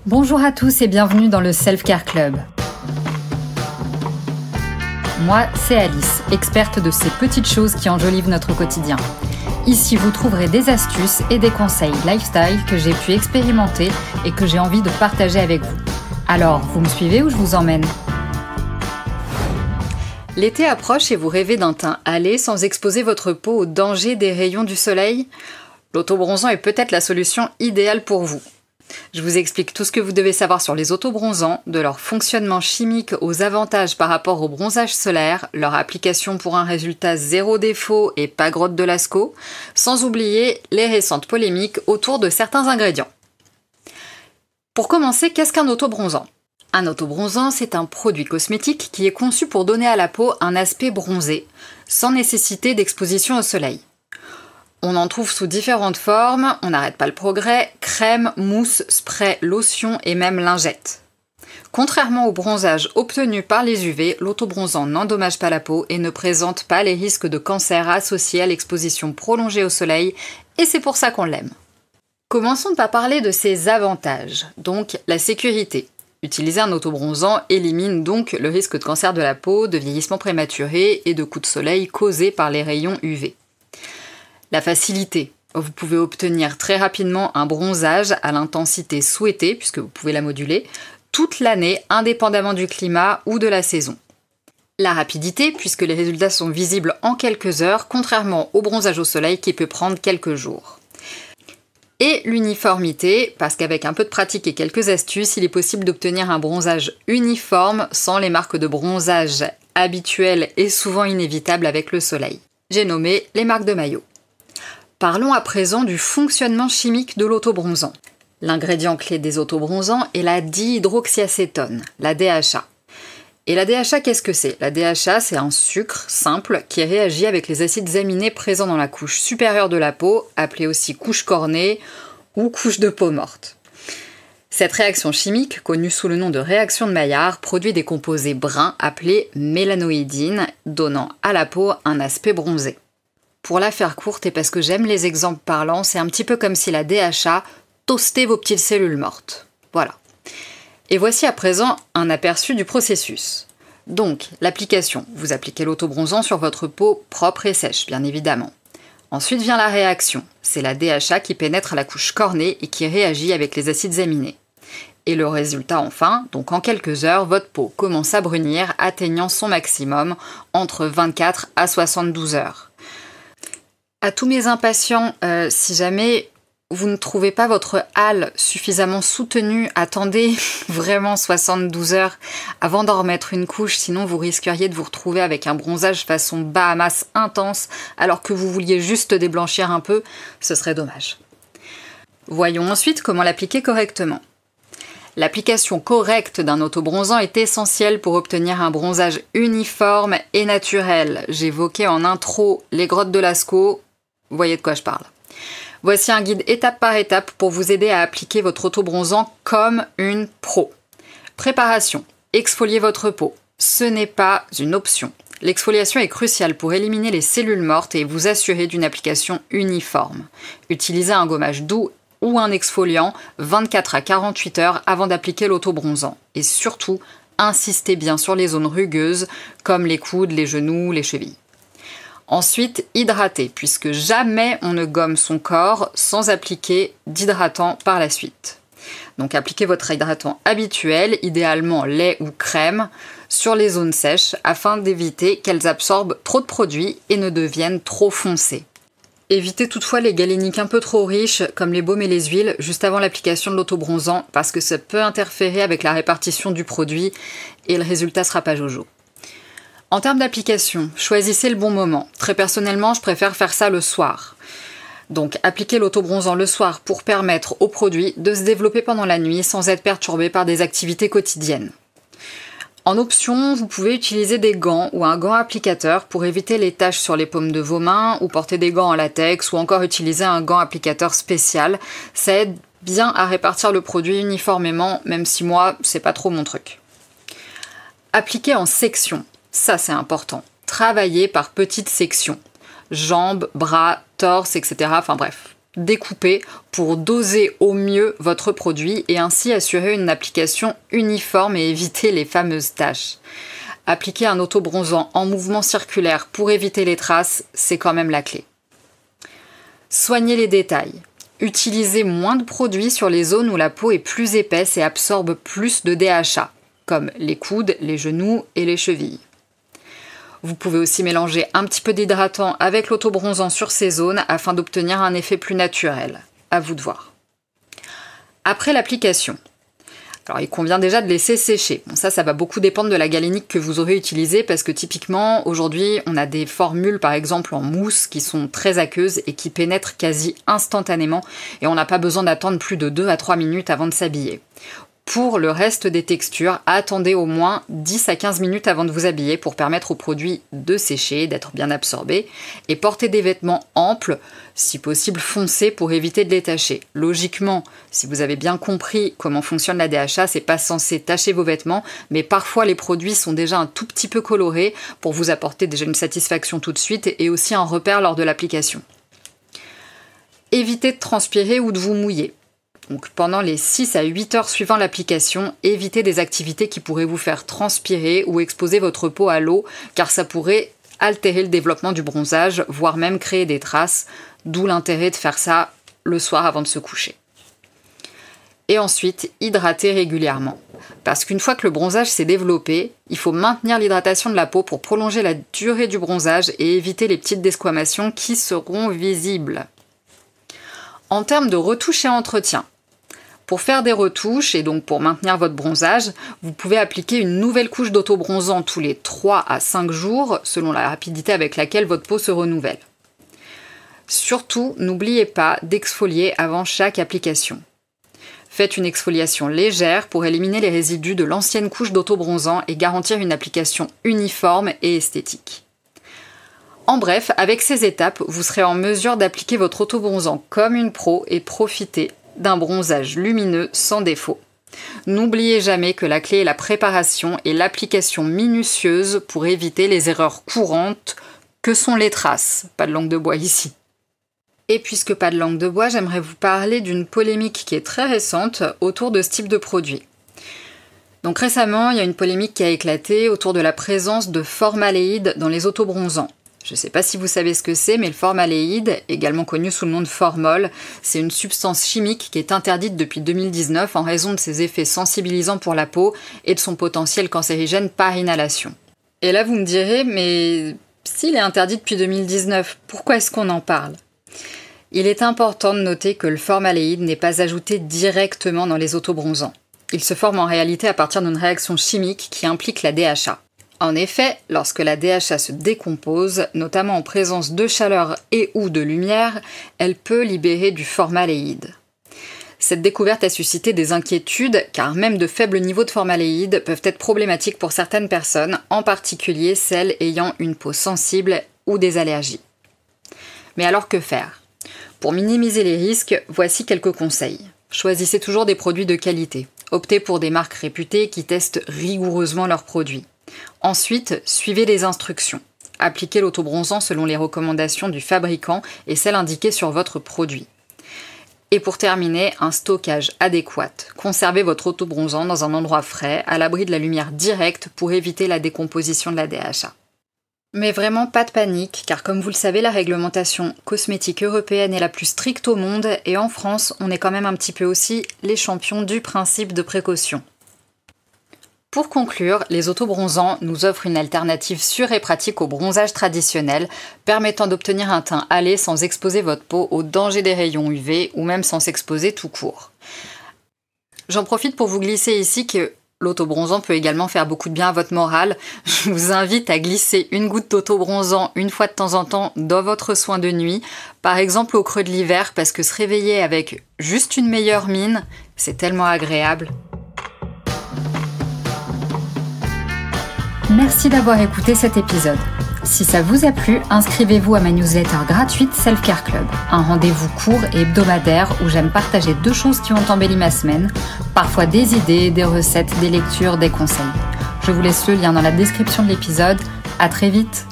Bonjour à tous et bienvenue dans le Self Care Club. Moi, c'est Alice, experte de ces petites choses qui enjolivent notre quotidien. Ici, vous trouverez des astuces et des conseils lifestyle que j'ai pu expérimenter et que j'ai envie de partager avec vous. Alors, vous me suivez ou je vous emmène ? L'été approche et vous rêvez d'un teint hâlé sans exposer votre peau aux dangers des rayons du soleil ? L'autobronzant est peut-être la solution idéale pour vous. Je vous explique tout ce que vous devez savoir sur les autobronzants, de leur fonctionnement chimique aux avantages par rapport au bronzage solaire, leur application pour un résultat zéro défaut et pas grotte de Lascaux, sans oublier les récentes polémiques autour de certains ingrédients. Pour commencer, qu'est-ce qu'un autobronzant ? Un autobronzant, c'est un produit cosmétique qui est conçu pour donner à la peau un aspect bronzé, sans nécessité d'exposition au soleil. On en trouve sous différentes formes, on n'arrête pas le progrès, crème, mousse, spray, lotion et même lingette. Contrairement au bronzage obtenu par les UV, l'autobronzant n'endommage pas la peau et ne présente pas les risques de cancer associés à l'exposition prolongée au soleil, et c'est pour ça qu'on l'aime. Commençons par parler de ses avantages, donc la sécurité. Utiliser un autobronzant élimine donc le risque de cancer de la peau, de vieillissement prématuré et de coups de soleil causés par les rayons UV. La facilité. Vous pouvez obtenir très rapidement un bronzage à l'intensité souhaitée, puisque vous pouvez la moduler, toute l'année, indépendamment du climat ou de la saison. La rapidité, puisque les résultats sont visibles en quelques heures, contrairement au bronzage au soleil qui peut prendre quelques jours. Et l'uniformité, parce qu'avec un peu de pratique et quelques astuces, il est possible d'obtenir un bronzage uniforme sans les marques de bronzage habituelles et souvent inévitables avec le soleil. J'ai nommé les marques de maillot. Parlons à présent du fonctionnement chimique de l'autobronzant. L'ingrédient clé des autobronzants est la dihydroxyacétone, la DHA. Et la DHA, qu'est-ce que c'est ? La DHA, c'est un sucre simple qui réagit avec les acides aminés présents dans la couche supérieure de la peau, appelée aussi couche cornée ou couche de peau morte. Cette réaction chimique, connue sous le nom de réaction de Maillard, produit des composés bruns appelés mélanoïdines, donnant à la peau un aspect bronzé. Pour la faire courte et parce que j'aime les exemples parlants, c'est un petit peu comme si la DHA toastait vos petites cellules mortes. Voilà. Et voici à présent un aperçu du processus. Donc, l'application. Vous appliquez l'autobronzant sur votre peau propre et sèche, bien évidemment. Ensuite vient la réaction. C'est la DHA qui pénètre à la couche cornée et qui réagit avec les acides aminés. Et le résultat enfin, donc en quelques heures, votre peau commence à brunir, atteignant son maximum entre 24 à 72 heures. À tous mes impatients, si jamais vous ne trouvez pas votre hâle suffisamment soutenu, attendez vraiment 72 heures avant d'en remettre une couche, sinon vous risqueriez de vous retrouver avec un bronzage façon Bahamas intense alors que vous vouliez juste déblanchir un peu, ce serait dommage. Voyons ensuite comment l'appliquer correctement. L'application correcte d'un autobronzant est essentielle pour obtenir un bronzage uniforme et naturel. J'évoquais en intro les grottes de Lascaux, vous voyez de quoi je parle. Voici un guide étape par étape pour vous aider à appliquer votre autobronzant comme une pro. Préparation. Exfoliez votre peau. Ce n'est pas une option. L'exfoliation est cruciale pour éliminer les cellules mortes et vous assurer d'une application uniforme. Utilisez un gommage doux ou un exfoliant 24 à 48 heures avant d'appliquer l'autobronzant. Et surtout, insistez bien sur les zones rugueuses comme les coudes, les genoux, les chevilles. Ensuite, hydrater, puisque jamais on ne gomme son corps sans appliquer d'hydratant par la suite. Donc appliquez votre hydratant habituel, idéalement lait ou crème, sur les zones sèches afin d'éviter qu'elles absorbent trop de produits et ne deviennent trop foncées. Évitez toutefois les galéniques un peu trop riches, comme les baumes et les huiles, juste avant l'application de l'autobronzant, parce que ça peut interférer avec la répartition du produit et le résultat sera pas jojo. En termes d'application, choisissez le bon moment. Très personnellement, je préfère faire ça le soir. Donc, appliquez l'autobronzant le soir pour permettre au produit de se développer pendant la nuit sans être perturbé par des activités quotidiennes. En option, vous pouvez utiliser des gants ou un gant applicateur pour éviter les taches sur les paumes de vos mains ou porter des gants en latex ou encore utiliser un gant applicateur spécial. Ça aide bien à répartir le produit uniformément, même si moi, c'est pas trop mon truc. Appliquez en sections. Ça, c'est important. Travaillez par petites sections. Jambes, bras, torse, etc. Enfin bref, découper pour doser au mieux votre produit et ainsi assurer une application uniforme et éviter les fameuses taches. Appliquer un autobronzant en mouvement circulaire pour éviter les traces, c'est quand même la clé. Soignez les détails. Utilisez moins de produits sur les zones où la peau est plus épaisse et absorbe plus de DHA, comme les coudes, les genoux et les chevilles. Vous pouvez aussi mélanger un petit peu d'hydratant avec l'autobronzant sur ces zones afin d'obtenir un effet plus naturel. À vous de voir. Après l'application, alors il convient déjà de laisser sécher. Bon, ça va beaucoup dépendre de la galénique que vous aurez utilisée parce que typiquement, aujourd'hui, on a des formules par exemple en mousse qui sont très aqueuses et qui pénètrent quasi instantanément et on n'a pas besoin d'attendre plus de 2 à 3 minutes avant de s'habiller. Pour le reste des textures, attendez au moins 10 à 15 minutes avant de vous habiller pour permettre au produit de sécher, d'être bien absorbé, et portez des vêtements amples, si possible foncés pour éviter de les tacher. Logiquement, si vous avez bien compris comment fonctionne la DHA, c'est pas censé tacher vos vêtements, mais parfois les produits sont déjà un tout petit peu colorés pour vous apporter déjà une satisfaction tout de suite et aussi un repère lors de l'application. Évitez de transpirer ou de vous mouiller. Donc pendant les 6 à 8 heures suivant l'application, évitez des activités qui pourraient vous faire transpirer ou exposer votre peau à l'eau, car ça pourrait altérer le développement du bronzage, voire même créer des traces, d'où l'intérêt de faire ça le soir avant de se coucher. Et ensuite, hydratez régulièrement. Parce qu'une fois que le bronzage s'est développé, il faut maintenir l'hydratation de la peau pour prolonger la durée du bronzage et éviter les petites desquamations qui seront visibles. En termes de retouche et entretien, pour faire des retouches et donc pour maintenir votre bronzage, vous pouvez appliquer une nouvelle couche d'autobronzant tous les 3 à 5 jours selon la rapidité avec laquelle votre peau se renouvelle. Surtout, n'oubliez pas d'exfolier avant chaque application. Faites une exfoliation légère pour éliminer les résidus de l'ancienne couche d'autobronzant et garantir une application uniforme et esthétique. En bref, avec ces étapes, vous serez en mesure d'appliquer votre autobronzant comme une pro et profiter d'un bronzage lumineux sans défaut. N'oubliez jamais que la clé est la préparation et l'application minutieuse pour éviter les erreurs courantes que sont les traces. Pas de langue de bois ici. Et puisque pas de langue de bois, j'aimerais vous parler d'une polémique qui est très récente autour de ce type de produit. Donc récemment, il y a une polémique qui a éclaté autour de la présence de formaldéhyde dans les autobronzants. Je ne sais pas si vous savez ce que c'est, mais le formaldéhyde, également connu sous le nom de formol, c'est une substance chimique qui est interdite depuis 2019 en raison de ses effets sensibilisants pour la peau et de son potentiel cancérigène par inhalation. Et là vous me direz, mais s'il est interdit depuis 2019, pourquoi est-ce qu'on en parle ? Il est important de noter que le formaldéhyde n'est pas ajouté directement dans les autobronzants. Il se forme en réalité à partir d'une réaction chimique qui implique la DHA. En effet, lorsque la DHA se décompose, notamment en présence de chaleur et ou de lumière, elle peut libérer du formaldéhyde. Cette découverte a suscité des inquiétudes car même de faibles niveaux de formaldéhyde peuvent être problématiques pour certaines personnes, en particulier celles ayant une peau sensible ou des allergies. Mais alors que faire ? Pour minimiser les risques, voici quelques conseils. Choisissez toujours des produits de qualité. Optez pour des marques réputées qui testent rigoureusement leurs produits. Ensuite, suivez les instructions. Appliquez l'autobronzant selon les recommandations du fabricant et celles indiquées sur votre produit. Et pour terminer, un stockage adéquat. Conservez votre autobronzant dans un endroit frais, à l'abri de la lumière directe pour éviter la décomposition de la DHA. Mais vraiment pas de panique, car comme vous le savez, la réglementation cosmétique européenne est la plus stricte au monde et en France, on est quand même un petit peu aussi les champions du principe de précaution. Pour conclure, les autobronzants nous offrent une alternative sûre et pratique au bronzage traditionnel, permettant d'obtenir un teint hâlé sans exposer votre peau aux dangers des rayons UV ou même sans s'exposer tout court. J'en profite pour vous glisser ici que l'autobronzant peut également faire beaucoup de bien à votre morale. Je vous invite à glisser une goutte d'autobronzant une fois de temps en temps dans votre soin de nuit, par exemple au creux de l'hiver, parce que se réveiller avec juste une meilleure mine, c'est tellement agréable. Merci d'avoir écouté cet épisode. Si ça vous a plu, inscrivez-vous à ma newsletter gratuite Self Care Club, un rendez-vous court et hebdomadaire où j'aime partager 2 choses qui ont embelli ma semaine, parfois des idées, des recettes, des lectures, des conseils. Je vous laisse le lien dans la description de l'épisode. À très vite!